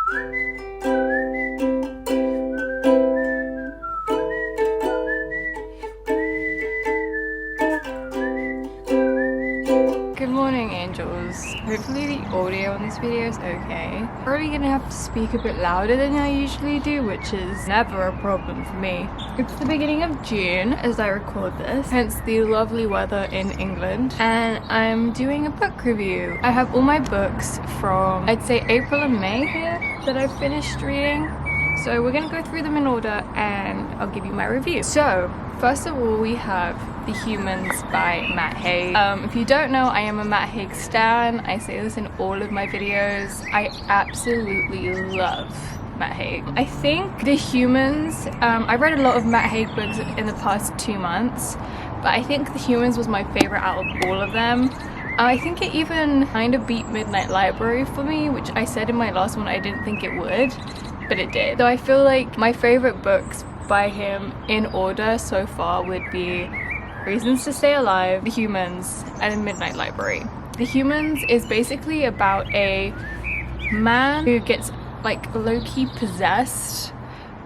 Good morning, angels. Hopefully the audio on this video is okay. Probably gonna have to speak a bit louder than I usually do, which is never a problem for me. It's the beginning of June as I record this, hence the lovely weather in England, and I'm doing a book review. I have all my books from, I'd say, April and May here that I've finished reading. So we're gonna go through them in order and I'll give you my review. So, first of all, we have The Humans by Matt Haig. If you don't know, I am a Matt Haig stan. I say this in all of my videos. I absolutely love Matt Haig. I think The Humans, I read a lot of Matt Haig books in the past 2 months, but I think The Humans was my favorite out of all of them. I think it even kind of beat Midnight Library for me, which I said in my last one I didn't think it would, but it did. So I feel like my favorite books by him in order so far would be Reasons to Stay Alive, The Humans, and Midnight Library. The Humans is basically about a man who gets like low-key possessed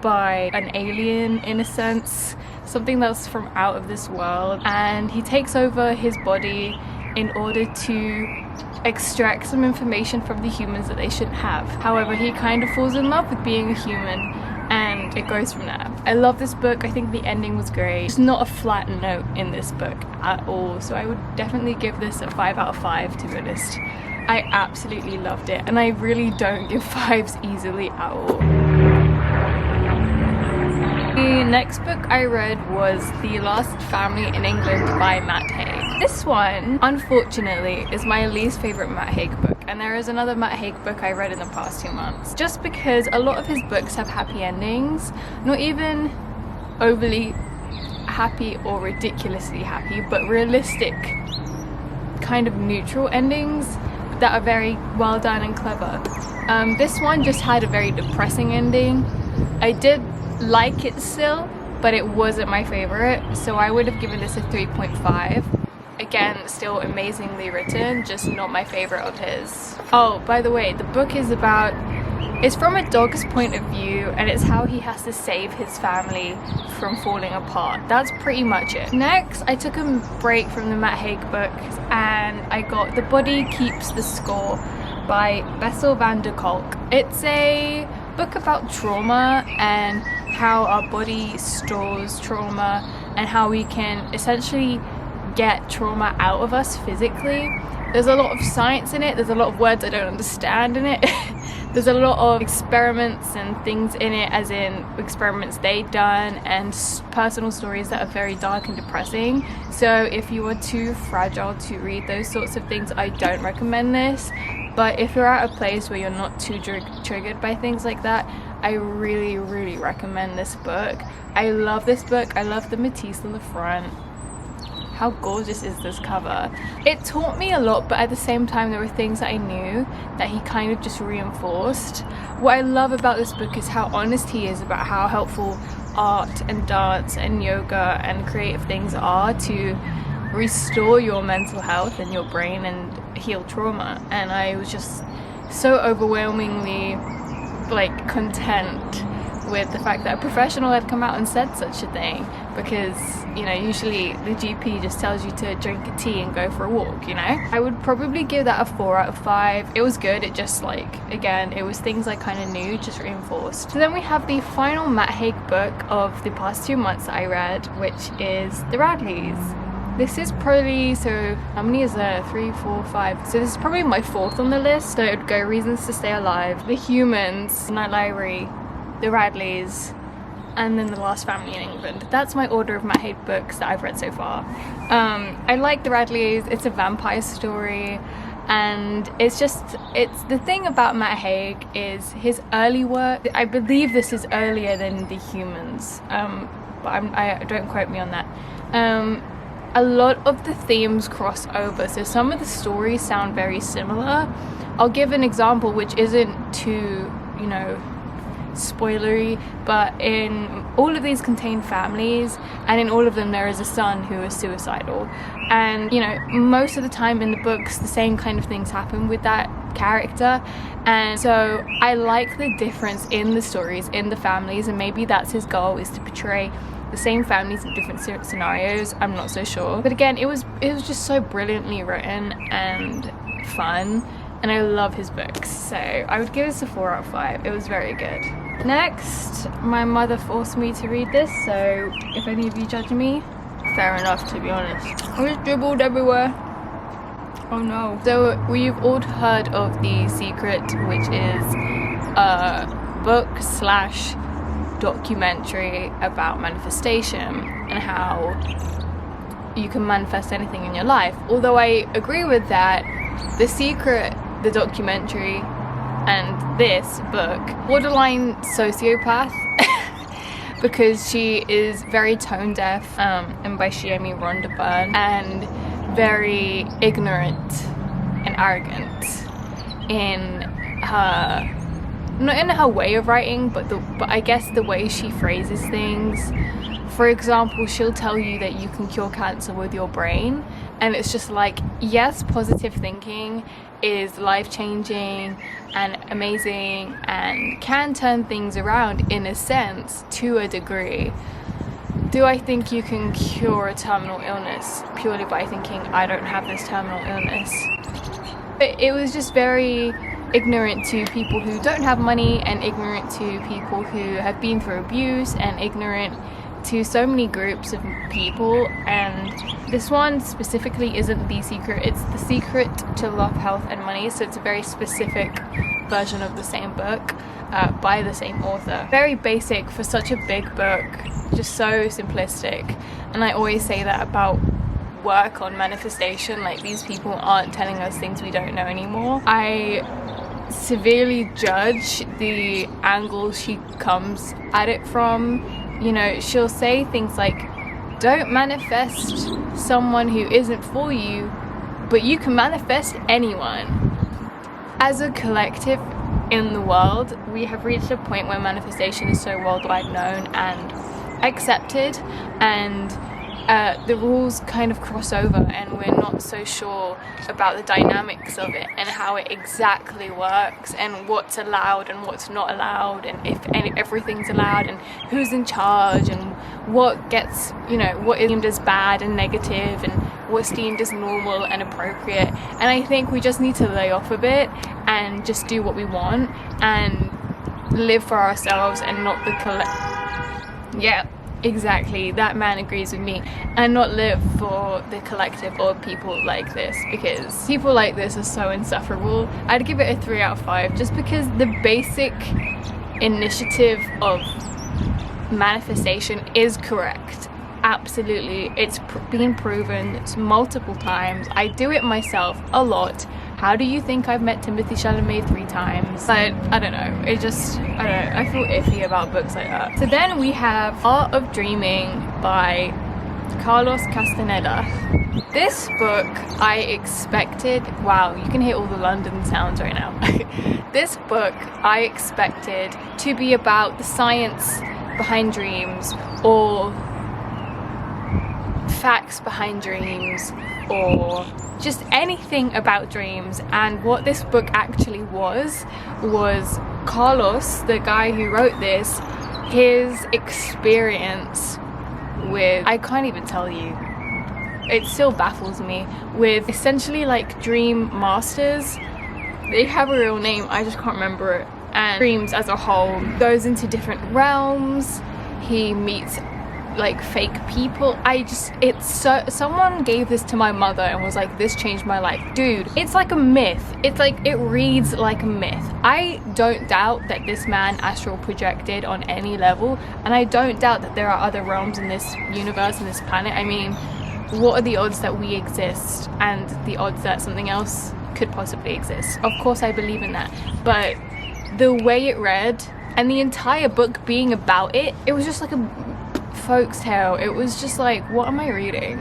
by an alien, in a sense, something that's from out of this world, and he takes over his body in order to extract some information from the humans that they shouldn't have. However, he kind of falls in love with being a human, and it goes from there. I love this book. I think the ending was great. It's not a flat note in this book at all, so I would definitely give this a 5 out of 5, to be honest. I absolutely loved it, and I really don't give 5s easily at all. The next book I read was The Last Family in England by Matt Haig. This one, unfortunately, is my least favorite Matt Haig book, and there is another Matt Haig book I read in the past 2 months. Just because a lot of his books have happy endings, not even overly happy or ridiculously happy, but realistic, kind of neutral endings that are very well done and clever. This one just had a very depressing ending. I did like it still, but it wasn't my favorite, so I would have given this a 3.5. Again, still amazingly written, just not my favorite of his. Oh, by the way, the book is about, it's from a dog's point of view, and it's how he has to save his family from falling apart. That's pretty much it. Next, I took a break from the Matt Haig books, and I got The Body Keeps the Score by Bessel van der Kolk. It's a book about trauma and how our body stores trauma and how we can essentially get trauma out of us physically. There's a lot of science in it, there's a lot of words I don't understand in it. There's a lot of experiments and things in it, as in experiments they've done, and personal stories that are very dark and depressing. So if you are too fragile to read those sorts of things, I don't recommend this. But if you're at a place where you're not too triggered by things like that, I really, really recommend this book. I love this book. I love the Matisse on the front. How gorgeous is this cover? It taught me a lot, but at the same time there were things that I knew that he kind of just reinforced. What I love about this book is how honest he is about how helpful art and dance and yoga and creative things are to restore your mental health and your brain and heal trauma. And I was just so overwhelmingly like content with the fact that a professional had come out and said such a thing, because you know, usually the GP just tells you to drink a tea and go for a walk, you know. I would probably give that a 4 out of 5. It was good, it just like, again, it was things I kind of knew, just reinforced. So then we have the final Matt Haig book of the past 2 months that I read, which is The Radleys. This is probably, so how many is there? 3, 4, 5. So this is probably my 4th on the list. So it would go Reasons to Stay Alive, The Humans, Midnight Library, The Radleys, and then The Last Family in England. That's my order of Matt Haig books that I've read so far. I like The Radleys. It's a vampire story, and it's the thing about Matt Haig is his early work. I believe this is earlier than The Humans, but I don't quote me on that. A lot of the themes cross over, so some of the stories sound very similar. I'll give an example which isn't too, you know, spoilery, but in all of these contain families, and in all of them there is a son who is suicidal, and you know, most of the time in the books the same kind of things happen with that character, and so I like the difference in the stories, in the families, and maybe that's his goal, is to portray the same families in different scenarios. I'm not so sure, but again, it was just so brilliantly written and fun, and I love his books, so I would give this a 4 out of 5. It was very good. Next, my mother forced me to read this, so if any of you judge me, fair enough, to be honest. I was dribbled everywhere. Oh no. So we've all heard of The Secret, which is a book slash documentary about manifestation and how you can manifest anything in your life. Although I agree with that, The Secret, the documentary, and this book, borderline sociopath, because she is very tone deaf, and by she I mean Rhonda Byrne, and very ignorant and arrogant in her, not in her way of writing, but I guess the way she phrases things. For example, she'll tell you that you can cure cancer with your brain, and it's just like, yes, positive thinking is life-changing and amazing and can turn things around in a sense, to a degree. Do I think you can cure a terminal illness purely by thinking, I don't have this terminal illness? But it was just very ignorant to people who don't have money, and ignorant to people who have been through abuse, and ignorant to so many groups of people. And this one specifically isn't The Secret, it's The Secret to Love, Health and Money, so it's a very specific version of the same book by the same author. Very basic for such a big book, just so simplistic. And I always say that about work on manifestation, like, these people aren't telling us things we don't know anymore. I severely judge the angle she comes at it from. You know, she'll say things like, don't manifest someone who isn't for you, but you can manifest anyone. As a collective in the world, we have reached a point where manifestation is so worldwide known and accepted, and the rules kind of cross over, and we're not so sure about the dynamics of it and how it exactly works, and what's allowed and what's not allowed, and if everything's allowed, and who's in charge, and what gets, you know, what is deemed as bad and negative, and what's deemed as normal and appropriate. And I think we just need to lay off a bit and just do what we want and live for ourselves, and not the yeah, exactly, that man agrees with me, and not live for the collective or people like this, because people like this are so insufferable. I'd give it a 3 out of 5, just because the basic initiative of manifestation is correct. Absolutely, it's been proven multiple times. I do it myself a lot. How do you think I've met Timothy Chalamet 3 times? But I don't know, it just, I don't know, I feel iffy about books like that. So then we have Art of Dreaming by Carlos Castaneda. This book I expected, wow, you can hear all the London sounds right now. This book I expected to be about the science behind dreams, or facts behind dreams, or just anything about dreams. And what this book actually was Carlos, the guy who wrote this, his experience with, I can't even tell you, it still baffles me, with essentially like dream masters. They have a real name, I just can't remember it. And dreams as a whole goes into different realms. He meets like fake people. Someone gave this to my mother and was like, this changed my life. Dude, it's like a myth. It's like, it reads like a myth. I don't doubt that this man astral projected on any level, and I don't doubt that there are other realms in this universe, in this planet. I mean, what are the odds that we exist, and the odds that something else could possibly exist? Of course I believe in that, but the way it read, and the entire book being about it, it was just like a folk's tale. It was just like, what am I reading?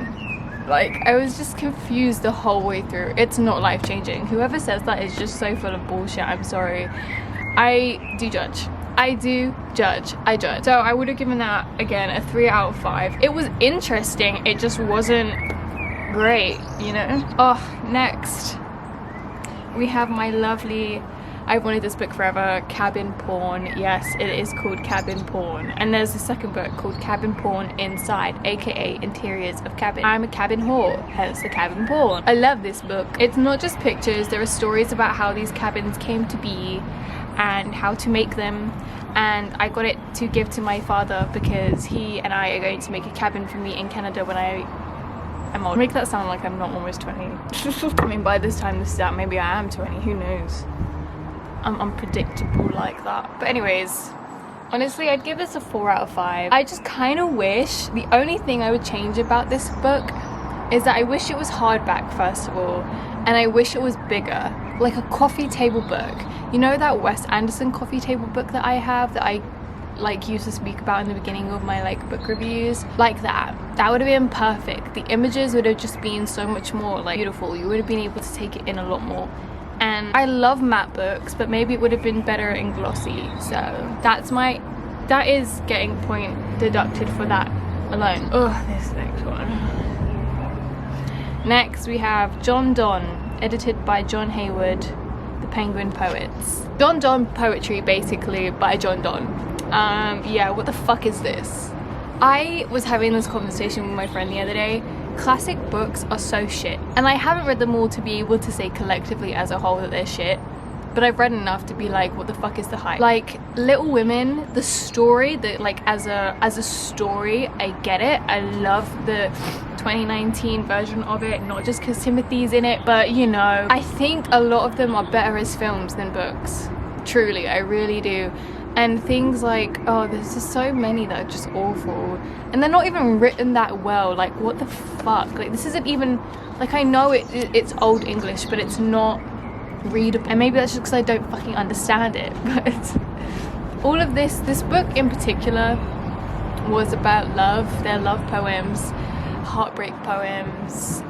Like, I was just confused the whole way through. It's not life-changing. Whoever says that is just so full of bullshit. I'm sorry. I do judge. I judge. So I would have given that, again, a 3 out of 5. It was interesting, it just wasn't great, you know? Oh, next we have my lovely, I've wanted this book forever, Cabin Porn. Yes, it is called Cabin Porn. And there's a second book called Cabin Porn Inside, aka Interiors of Cabin. I'm a cabin whore, hence the cabin porn. I love this book. It's not just pictures, there are stories about how these cabins came to be and how to make them. And I got it to give to my father because he and I are going to make a cabin for me in Canada when I'm old. Make that sound like I'm not almost 20. I mean, by this time this is out, maybe I am 20, who knows. I'm unpredictable like that. But anyways, honestly, I'd give this a 4 out of 5. I just kind of wish, the only thing I would change about this book is that I wish it was hardback first of all, and I wish it was bigger, like a coffee table book. You know that Wes Anderson coffee table book that I have that I like used to speak about in the beginning of my like book reviews? Like that would have been perfect. The images would have just been so much more like beautiful. You would have been able to take it in a lot more. And I love matte books, but maybe it would have been better in glossy. So that is getting point deducted for that alone. Oh, this next one. Next we have John Donne, edited by John Hayward, The Penguin Poets. John Donne poetry basically by John Donne. Yeah, what the fuck is this? I was having this conversation with my friend the other day. Classic books are so shit, and I haven't read them all to be able to say collectively as a whole that they're shit, but I've read enough to be like, what the fuck is the hype? Like Little Women, the story, that like as a story, I get it. I love the 2019 version of it, not just because Timothy's in it, but you know, I think a lot of them are better as films than books. Truly, I really do. And things like, oh, there's just so many that are just awful, and they're not even written that well. Like, what the fuck? Like, this isn't even, like, I know it's old English, but it's not readable, and maybe that's just because I don't fucking understand it. But all of this book in particular was about love, their love poems, heartbreak poems.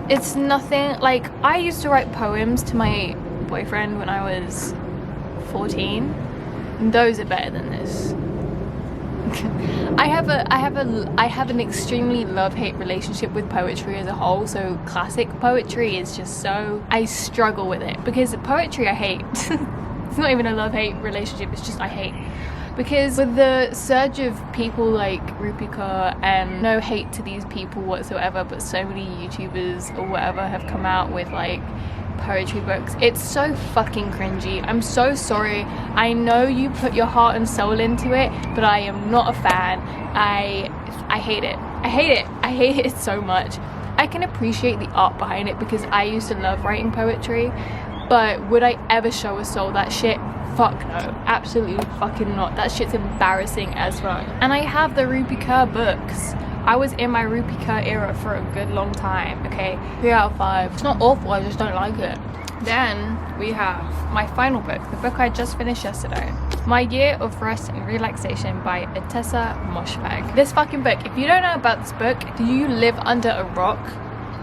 It's nothing, like, I used to write poems to my boyfriend when I was 14, and those are better than this. I have an extremely love-hate relationship with poetry as a whole, so classic poetry is just so, I struggle with it, because poetry I hate. It's not even a love-hate relationship, it's just I hate. Because with the surge of people like Rupika, and no hate to these people whatsoever, but so many YouTubers or whatever have come out with like poetry books, it's so fucking cringy. I'm so sorry. I know you put your heart and soul into it, but I am not a fan. I hate it. I hate it so much. I can appreciate the art behind it because I used to love writing poetry, but would I ever show a soul that shit? Fuck no, absolutely fucking not. That shit's embarrassing as fuck. And I have the Rupika books. I was in my Rupika era for a good long time, okay? 3 out of 5. It's not awful, I just don't like it. Then we have my final book, the book I just finished yesterday. My Year of Rest and Relaxation by Etessa Moshbach. This fucking book, if you don't know about this book, do you live under a rock?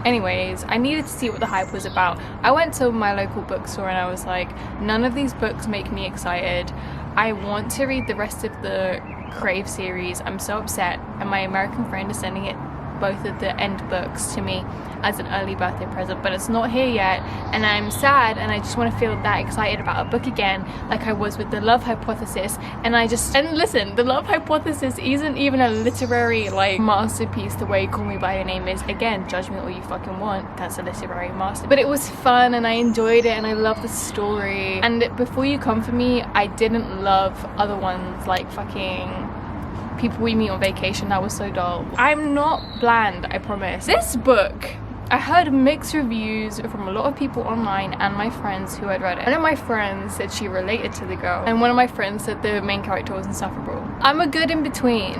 Anyways, I needed to see what the hype was about. I went to my local bookstore and I was like, none of these books make me excited. I want to read the rest of the Crave series. I'm so upset, and my American friend is sending it, both of the end books, to me as an early birthday present, but it's not here yet, and I'm sad, and I just want to feel that excited about a book again, like I was with The Love Hypothesis. And listen, The Love Hypothesis isn't even a literary like masterpiece the way Call Me By Your Name is. Again, judge me all you fucking want, that's a literary masterpiece, but it was fun and I enjoyed it and I love the story. And Before You Come For Me, I didn't love other ones like fucking People We Meet on Vacation. That was so dull. I'm not bland, I promise. This book, I heard mixed reviews from a lot of people online and my friends who had read it. One of my friends said she related to the girl, and one of my friends said the main character was insufferable. I'm a good in between.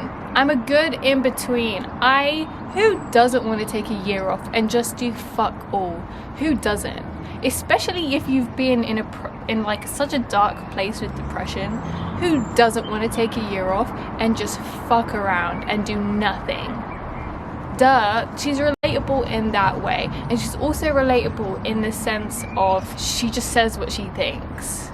Who doesn't want to take a year off and just do fuck all? Who doesn't? Especially if you've been in like such a dark place with depression. Who doesn't want to take a year off and just fuck around and do nothing? Duh. She's relatable in that way, and she's also relatable in the sense of she just says what she thinks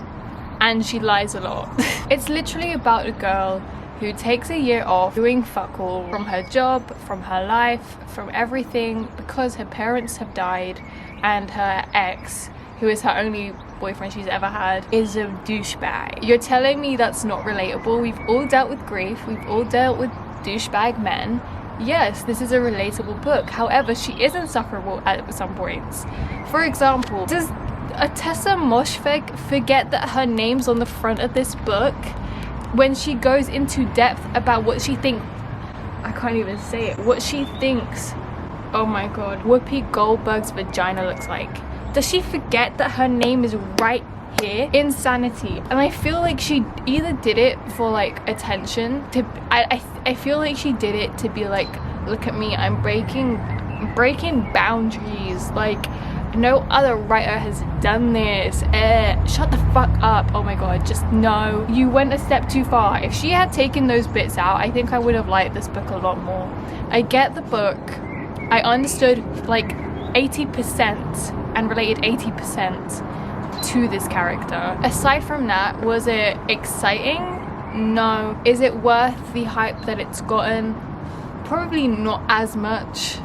and she lies a lot. It's literally about a girl who takes a year off doing fuck all from her job, from her life, from everything, because her parents have died, and her ex, who is her only boyfriend she's ever had, is a douchebag. You're telling me that's not relatable? We've all dealt with grief, we've all dealt with douchebag men. Yes, this is a relatable book. However, she is insufferable at some points. For example, does Etessa Moshfegh forget that her name's on the front of this book when she goes into depth about what she thinks, I can't even say it, what she thinks, oh my god, Whoopi Goldberg's vagina looks like? Does she forget that her name is right here? Insanity. And I feel like she either did it for like attention to, I feel like she did it to be like, look at me, I'm breaking boundaries, like no other writer has done this. Shut the fuck up. Oh my god, just no, you went a step too far. If she had taken those bits out, I think I would have liked this book a lot more. I get the book, I understood like 80% and related 80% to this character. Aside from that, was it exciting? No. Is it worth the hype that it's gotten? Probably not as much.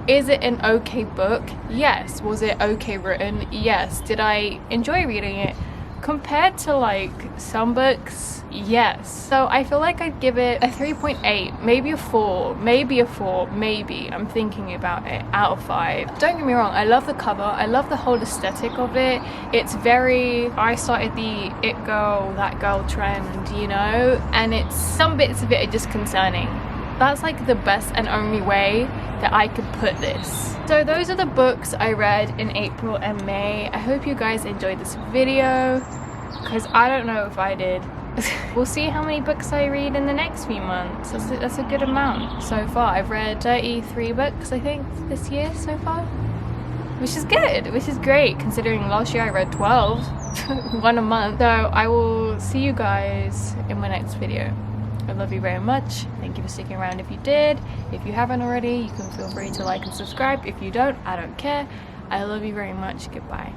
Is it an okay book? Yes. Was it okay written? Yes. Did I enjoy reading it? Compared to like some books, yes. So I feel like I'd give it a 3.8, maybe a 4, maybe a 4, maybe, I'm thinking about it, out of 5. Don't get me wrong, I love the cover, I love the whole aesthetic of it. It's very, I started the it girl, that girl trend, you know, and it's, some bits of it are just concerning. That's like the best and only way that I could put this. So those are the books I read in April and May. I hope you guys enjoyed this video, because I don't know if I did. We'll see how many books I read in the next few months. That's a good amount so far. I've read 33 books, I think, this year so far, which is good, which is great, considering last year I read 12, one a month. So I will see you guys in my next video. I love you very much. Thank you for sticking around if you did. If you haven't already, you can feel free to like and subscribe. If you don't, I don't care. I love you very much. Goodbye.